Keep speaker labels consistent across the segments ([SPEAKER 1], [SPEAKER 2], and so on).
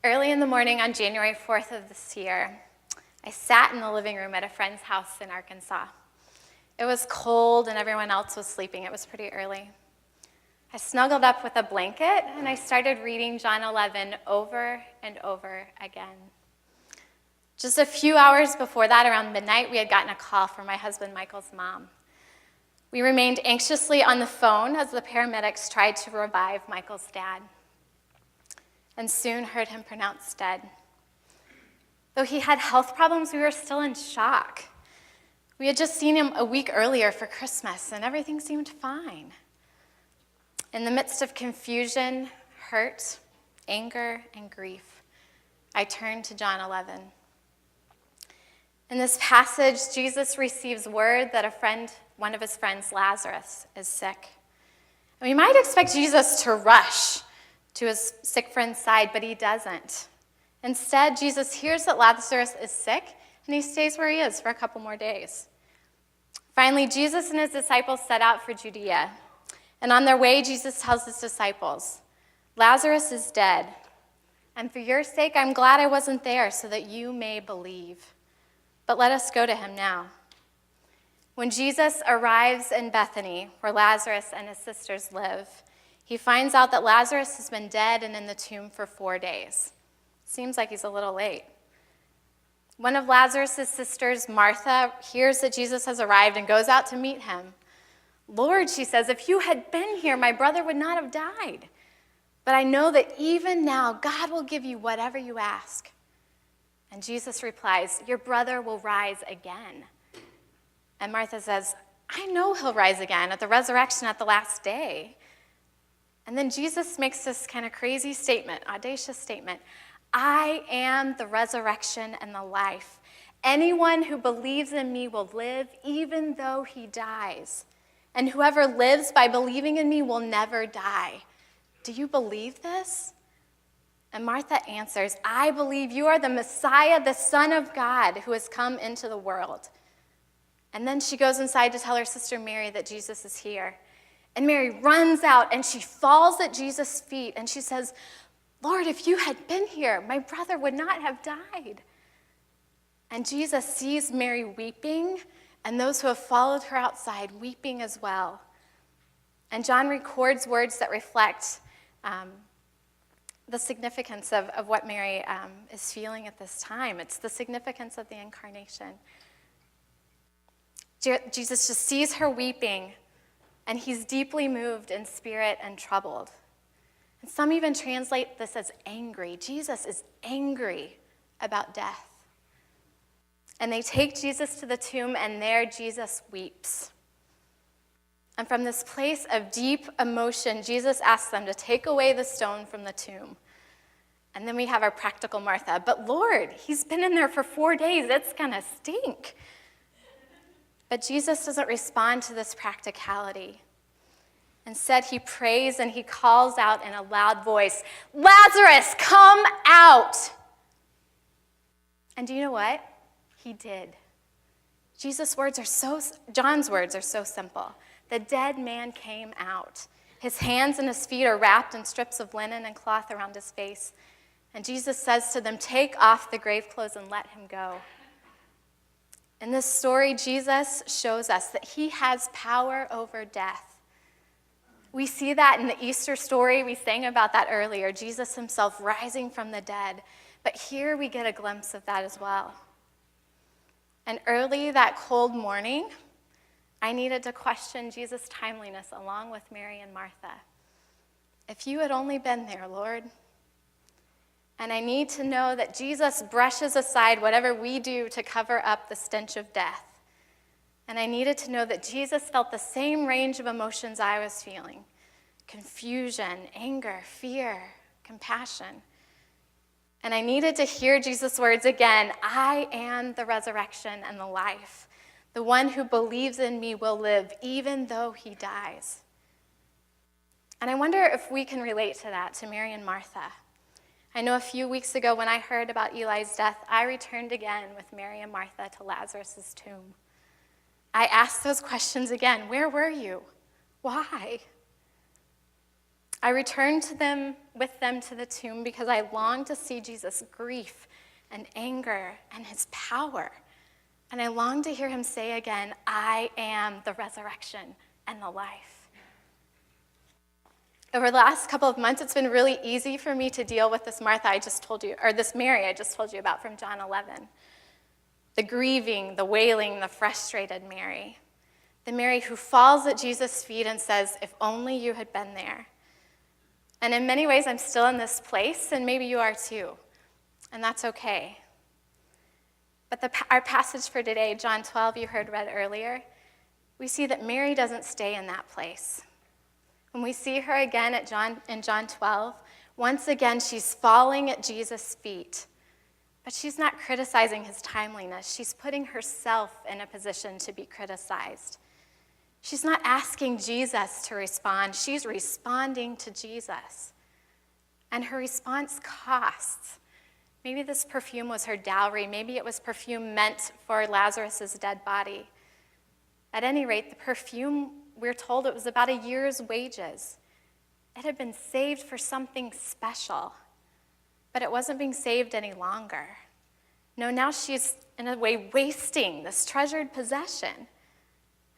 [SPEAKER 1] Early in the morning on January 4th of this year, I sat in the living room at a friend's house in Arkansas. It was cold and everyone else was sleeping. It was pretty early. I snuggled up with a blanket and I started reading John 11 over and over again. Just a few hours before that, around midnight, we had gotten a call from my husband Michael's mom. We remained anxiously on the phone as the paramedics tried to revive Michael's dad, and soon heard him pronounced dead. Though he had health problems, we were still in shock. We had just seen him a week earlier for Christmas, and everything seemed fine. In the midst of confusion, hurt, anger, and grief, I turned to John 11. In this passage, Jesus receives word that one of his friends, Lazarus, is sick. And we might expect Jesus to rush to his sick friend's side, but he doesn't. Instead, Jesus hears that Lazarus is sick, and he stays where he is for a couple more days. Finally, Jesus and his disciples set out for Judea. And on their way, Jesus tells his disciples, "Lazarus is dead, and for your sake, I'm glad I wasn't there so that you may believe. But let us go to him now." When Jesus arrives in Bethany, where Lazarus and his sisters live, he finds out that Lazarus has been dead and in the tomb for 4 days. Seems like he's a little late. One of Lazarus' sisters, Martha, hears that Jesus has arrived and goes out to meet him. "Lord," she says, "if you had been here, my brother would not have died. But I know that even now, God will give you whatever you ask." And Jesus replies, "Your brother will rise again." And Martha says, "I know he'll rise again at the resurrection at the last day." And then Jesus makes this kind of crazy statement, audacious statement. "I am the resurrection and the life. Anyone who believes in me will live even though he dies. And whoever lives by believing in me will never die. Do you believe this?" And Martha answers, "I believe you are the Messiah, the Son of God, who has come into the world." And then she goes inside to tell her sister Mary that Jesus is here. And Mary runs out and she falls at Jesus' feet and she says, "Lord, if you had been here, my brother would not have died." And Jesus sees Mary weeping and those who have followed her outside weeping as well. And John records words that reflect the significance of what Mary is feeling at this time. It's the significance of the incarnation. Jesus just sees her weeping, and he's deeply moved in spirit and troubled. And some even translate this as angry. Jesus is angry about death. And they take Jesus to the tomb, and there Jesus weeps. And from this place of deep emotion, Jesus asks them to take away the stone from the tomb. And then we have our practical Martha. "But Lord, he's been in there for 4 days. It's going to stink." But Jesus doesn't respond to this practicality. Instead, he prays and he calls out in a loud voice, "Lazarus, come out!" And do you know what? He did. John's words are so simple. The dead man came out. His hands and his feet are wrapped in strips of linen and cloth around his face. And Jesus says to them, "Take off the grave clothes and let him go." In this story, Jesus shows us that he has power over death. We see that in the Easter story. We sang about that earlier, Jesus himself rising from the dead. But here we get a glimpse of that as well. And early that cold morning, I needed to question Jesus' timeliness along with Mary and Martha. "If you had only been there, Lord." And I need to know that Jesus brushes aside whatever we do to cover up the stench of death. And I needed to know that Jesus felt the same range of emotions I was feeling: confusion, anger, fear, compassion. And I needed to hear Jesus' words again, "I am the resurrection and the life. The one who believes in me will live even though he dies." And I wonder if we can relate to that, to Mary and Martha. I know a few weeks ago when I heard about Eli's death, I returned again with Mary and Martha to Lazarus' tomb. I asked those questions again. Where were you? Why? I returned with them to the tomb because I longed to see Jesus' grief and anger and his power. And I longed to hear him say again, I am the resurrection and the life. Over the last couple of months, it's been really easy for me to deal with this Martha I just told you, or this Mary I just told you about from John 11. The grieving, the wailing, the frustrated Mary. The Mary who falls at Jesus' feet and says, if only you had been there. And in many ways, I'm still in this place, and maybe you are too. And that's okay. But our passage for today, John 12, you heard read earlier, we see that Mary doesn't stay in that place. When we see her again in John 12, once again, she's falling at Jesus' feet. But she's not criticizing his timeliness. She's putting herself in a position to be criticized. She's not asking Jesus to respond. She's responding to Jesus. And her response costs. Maybe this perfume was her dowry. Maybe it was perfume meant for Lazarus' dead body. At any rate, the perfume, we're told it was about a year's wages. It had been saved for something special, but it wasn't being saved any longer. No, now she's, in a way, wasting this treasured possession.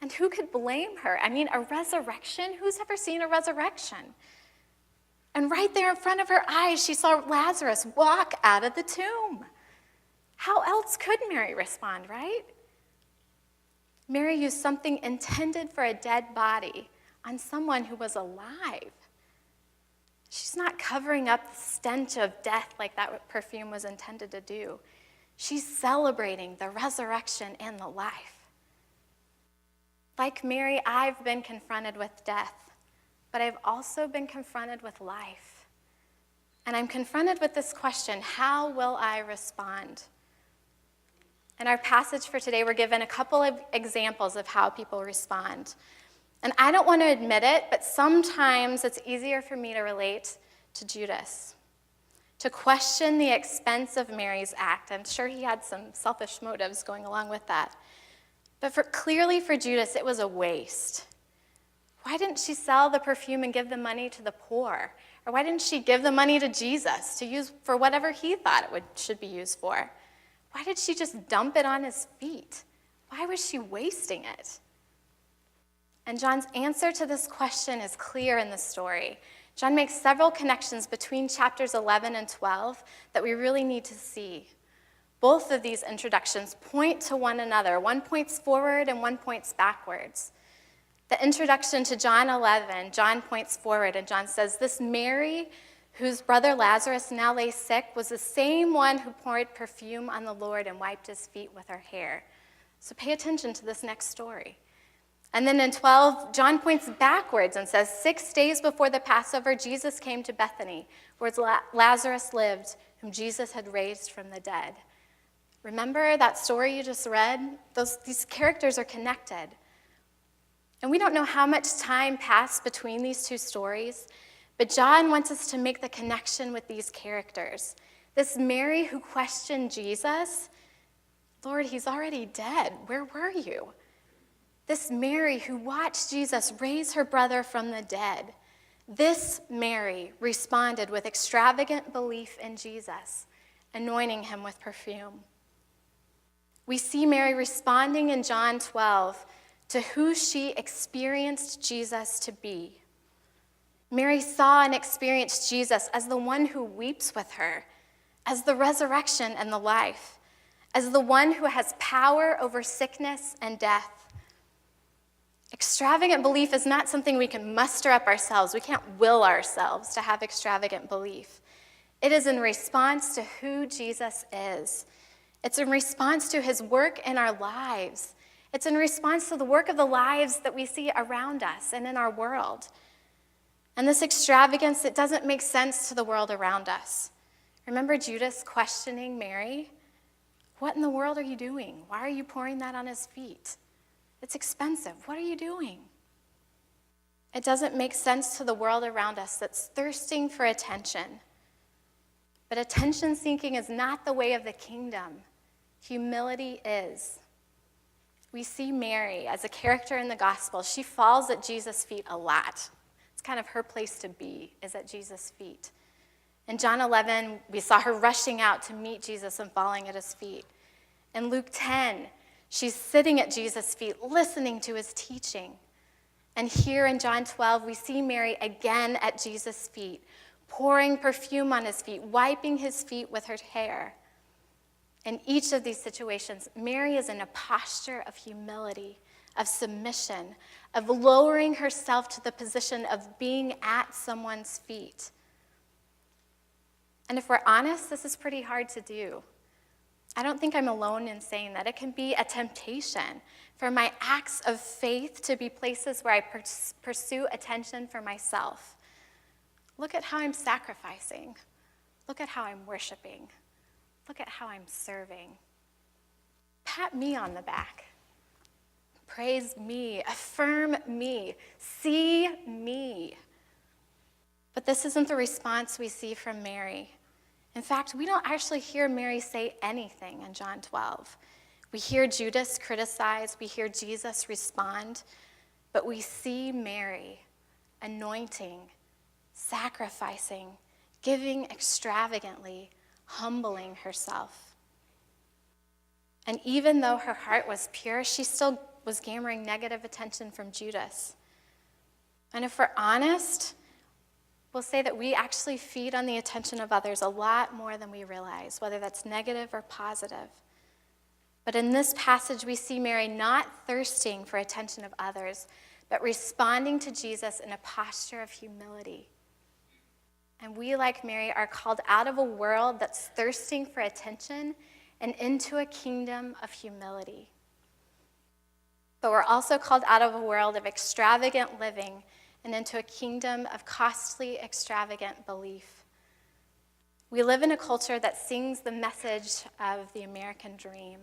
[SPEAKER 1] And who could blame her? I mean, a resurrection? Who's ever seen a resurrection? And right there in front of her eyes, she saw Lazarus walk out of the tomb. How else could Mary respond, right? Mary used something intended for a dead body on someone who was alive. She's not covering up the stench of death like that perfume was intended to do. She's celebrating the resurrection and the life. Like Mary, I've been confronted with death, but I've also been confronted with life. And I'm confronted with this question, how will I respond? In our passage for today, we're given a couple of examples of how people respond. And I don't want to admit it, but sometimes it's easier for me to relate to Judas, to question the expense of Mary's act. I'm sure he had some selfish motives going along with that. But clearly for Judas, it was a waste. Why didn't she sell the perfume and give the money to the poor? Or why didn't she give the money to Jesus to use for whatever he thought it should be used for? Why did she just dump it on his feet? Why was she wasting it? And John's answer to this question is clear in the story. John makes several connections between chapters 11 and 12 that we really need to see. Both of these introductions point to one another. One points forward and one points backwards. The introduction to John 11, John points forward, and John says, this Mary, whose brother Lazarus now lay sick, was the same one who poured perfume on the Lord and wiped his feet with her hair. So pay attention to this next story. And then in 12, John points backwards and says, 6 days before the Passover, Jesus came to Bethany, where Lazarus lived, whom Jesus had raised from the dead. Remember that story you just read? These characters are connected. And we don't know how much time passed between these two stories, but John wants us to make the connection with these characters. This Mary who questioned Jesus, Lord, he's already dead. Where were you? This Mary who watched Jesus raise her brother from the dead. This Mary responded with extravagant belief in Jesus, anointing him with perfume. We see Mary responding in John 12 to who she experienced Jesus to be. Mary saw and experienced Jesus as the one who weeps with her, as the resurrection and the life, as the one who has power over sickness and death. Extravagant belief is not something we can muster up ourselves. We can't will ourselves to have extravagant belief. It is in response to who Jesus is. It's in response to his work in our lives. It's in response to the work of the lives that we see around us and in our world. And this extravagance, it doesn't make sense to the world around us. Remember Judas questioning Mary? What in the world are you doing? Why are you pouring that on his feet? It's expensive. What are you doing? It doesn't make sense to the world around us that's thirsting for attention. But attention-seeking is not the way of the kingdom. Humility is. We see Mary as a character in the gospel. She falls at Jesus' feet a lot. It's kind of her place to be, is at Jesus' feet. In John 11, we saw her rushing out to meet Jesus and falling at his feet. In Luke 10, she's sitting at Jesus' feet, listening to his teaching. And here in John 12, we see Mary again at Jesus' feet, pouring perfume on his feet, wiping his feet with her hair. In each of these situations, Mary is in a posture of humility, of submission, of lowering herself to the position of being at someone's feet. And if we're honest, this is pretty hard to do. I don't think I'm alone in saying that. It can be a temptation for my acts of faith to be places where I pursue attention for myself. Look at how I'm sacrificing. Look at how I'm worshiping. Look at how I'm serving. Pat me on the back. Praise me. Affirm me. See me. But this isn't the response we see from Mary. In fact, we don't actually hear Mary say anything in John 12. We hear Judas criticize, we hear Jesus respond, but we see Mary anointing, sacrificing, giving extravagantly, humbling herself. And even though her heart was pure, she still was garnering negative attention from Judas. And if we're honest, we'll say that we actually feed on the attention of others a lot more than we realize, whether that's negative or positive. But in this passage, we see Mary not thirsting for attention of others, but responding to Jesus in a posture of humility. And we, like Mary, are called out of a world that's thirsting for attention and into a kingdom of humility. But we're also called out of a world of extravagant living and into a kingdom of costly, extravagant belief. We live in a culture that sings the message of the American dream.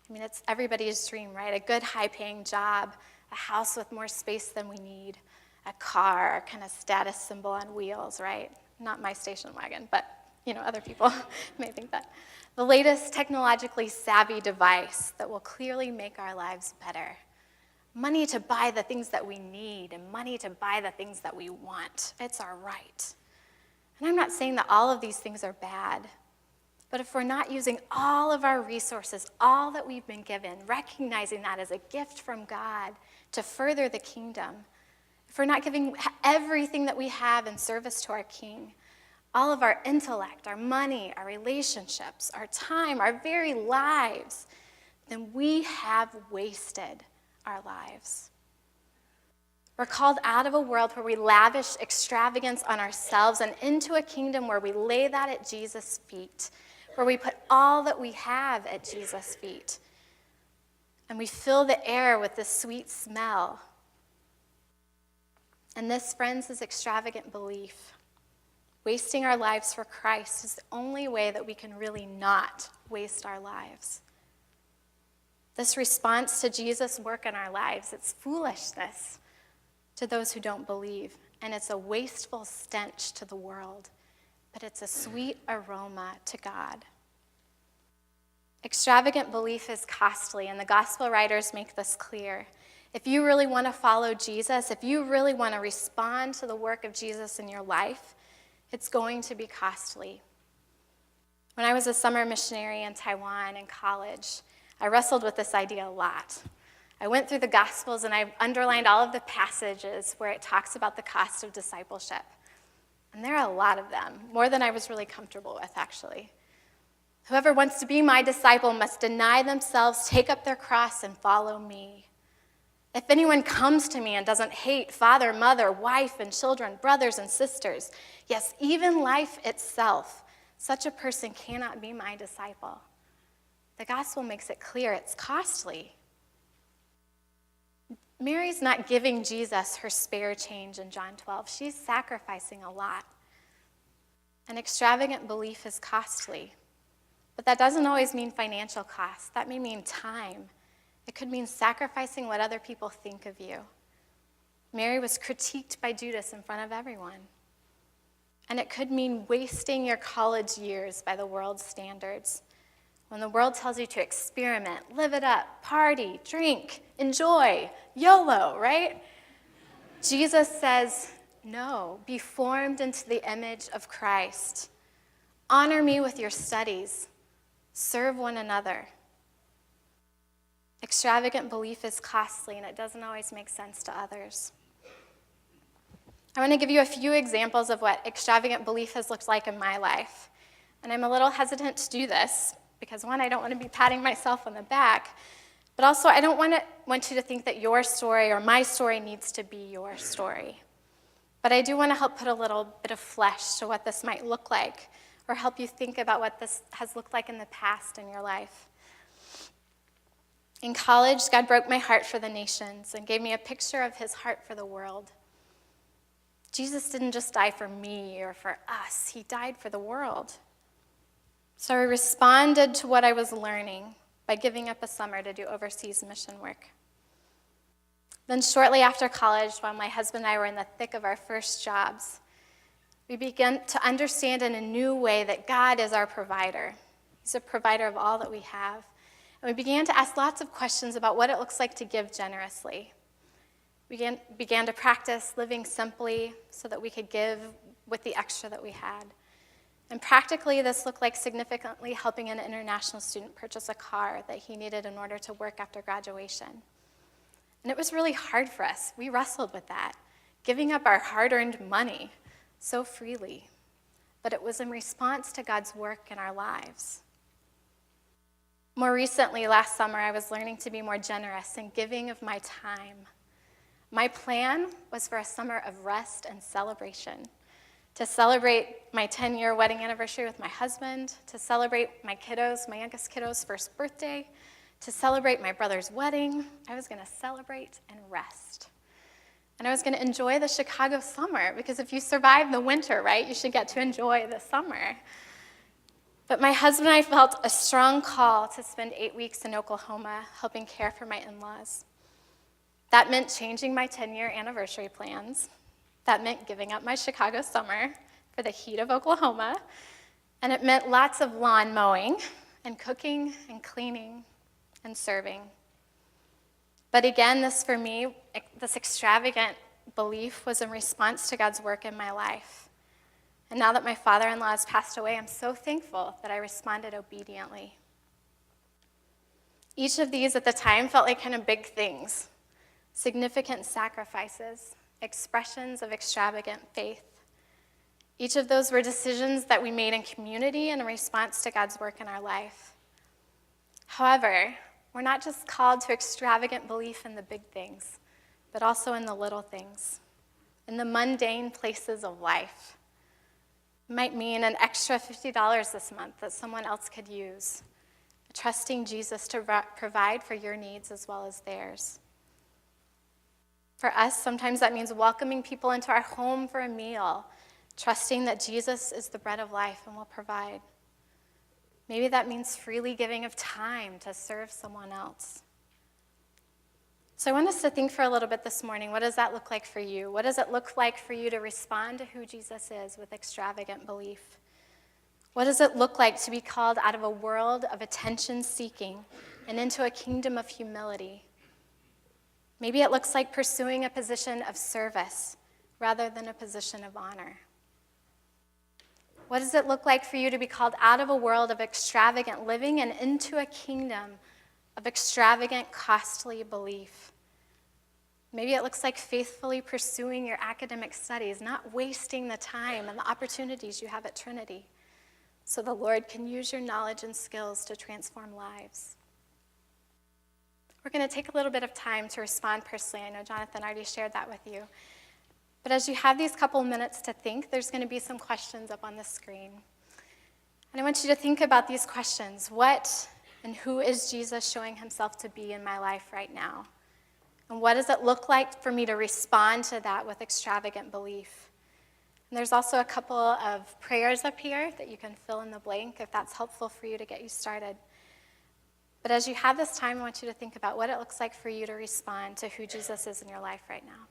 [SPEAKER 1] I mean, it's everybody's dream, right? A good, high-paying job, a house with more space than we need, a car, kind of status symbol on wheels, right? Not my station wagon, but, other people may think that. The latest technologically savvy device that will clearly make our lives better. Money to buy the things that we need and money to buy the things that we want. It's our right. And I'm not saying that all of these things are bad, but if we're not using all of our resources, all that we've been given, recognizing that as a gift from God to further the kingdom, if we're not giving everything that we have in service to our King, all of our intellect, our money, our relationships, our time, our very lives, then we have wasted our lives. We're called out of a world where we lavish extravagance on ourselves and into a kingdom where we lay that at Jesus' feet, where we put all that we have at Jesus' feet. And we fill the air with this sweet smell. And this, friends, is extravagant belief. Wasting our lives for Christ is the only way that we can really not waste our lives. This response to Jesus' work in our lives, it's foolishness to those who don't believe, and it's a wasteful stench to the world, but it's a sweet aroma to God. Extravagant belief is costly, and the gospel writers make this clear. If you really want to follow Jesus, if you really want to respond to the work of Jesus in your life, it's going to be costly. When I was a summer missionary in Taiwan in college, I wrestled with this idea a lot. I went through the Gospels and I underlined all of the passages where it talks about the cost of discipleship. And there are a lot of them, more than I was really comfortable with, actually. Whoever wants to be my disciple must deny themselves, take up their cross, and follow me. If anyone comes to me and doesn't hate father, mother, wife, and children, brothers and sisters, yes, even life itself, such a person cannot be my disciple. The gospel makes it clear it's costly. Mary's not giving Jesus her spare change in John 12. She's sacrificing a lot. An extravagant belief is costly. But that doesn't always mean financial cost. That may mean time. It could mean sacrificing what other people think of you. Mary was critiqued by Judas in front of everyone. And it could mean wasting your college years by the world's standards. When the world tells you to experiment, live it up, party, drink, enjoy, YOLO, right? Jesus says, No. Be formed into the image of Christ. Honor me with your studies. Serve one another. Extravagant belief is costly, and it doesn't always make sense to others. I want to give you a few examples of what extravagant belief has looked like in my life. And I'm a little hesitant to do this because, one, I don't want to be patting myself on the back, but also I don't want you to think that your story or my story needs to be your story. But I do want to help put a little bit of flesh to what this might look like, or help you think about what this has looked like in the past in your life. In college, God broke my heart for the nations and gave me a picture of his heart for the world. Jesus didn't just die for me or for us. He died for the world. So I responded to what I was learning by giving up a summer to do overseas mission work. Then shortly after college, while my husband and I were in the thick of our first jobs, we began to understand in a new way that God is our provider. He's a provider of all that we have. And we began to ask lots of questions about what it looks like to give generously. We began to practice living simply so that we could give with the extra that we had. And practically, this looked like significantly helping an international student purchase a car that he needed in order to work after graduation. And it was really hard for us. We wrestled with that, giving up our hard-earned money so freely. But it was in response to God's work in our lives. More recently, last summer, I was learning to be more generous and giving of my time. My plan was for a summer of rest and celebration, to celebrate my 10-year wedding anniversary with my husband, to celebrate my youngest kiddo's first birthday, to celebrate my brother's wedding. I was going to celebrate and rest. And I was going to enjoy the Chicago summer, because if you survive the winter, right, you should get to enjoy the summer. But my husband and I felt a strong call to spend 8 weeks in Oklahoma helping care for my in-laws. That meant changing my 10-year anniversary plans. That meant giving up my Chicago summer for the heat of Oklahoma. And it meant lots of lawn mowing and cooking and cleaning and serving. But again, this extravagant belief was in response to God's work in my life. And now that my father-in-law has passed away, I'm so thankful that I responded obediently. Each of these at the time felt like kind of big things, significant sacrifices, expressions of extravagant faith. Each of those were decisions that we made in community in response to God's work in our life. However, we're not just called to extravagant belief in the big things, but also in the little things, in the mundane places of life. It might mean an extra $50 this month that someone else could use, trusting Jesus to provide for your needs as well as theirs. For us, sometimes that means welcoming people into our home for a meal, trusting that Jesus is the bread of life and will provide. Maybe that means freely giving of time to serve someone else. So I want us to think for a little bit this morning, what does that look like for you? What does it look like for you to respond to who Jesus is with extravagant belief? What does it look like to be called out of a world of attention-seeking and into a kingdom of humility? Maybe it looks like pursuing a position of service rather than a position of honor. What does it look like for you to be called out of a world of extravagant living and into a kingdom of extravagant, costly belief? Maybe it looks like faithfully pursuing your academic studies, not wasting the time and the opportunities you have at Trinity, so the Lord can use your knowledge and skills to transform lives. We're going to take a little bit of time to respond personally. I know Jonathan already shared that with you. But as you have these couple minutes to think, there's going to be some questions up on the screen. And I want you to think about these questions. What and who is Jesus showing himself to be in my life right now? And what does it look like for me to respond to that with extravagant belief? And there's also a couple of prayers up here that you can fill in the blank if that's helpful for you to get you started. But as you have this time, I want you to think about what it looks like for you to respond to who Jesus is in your life right now.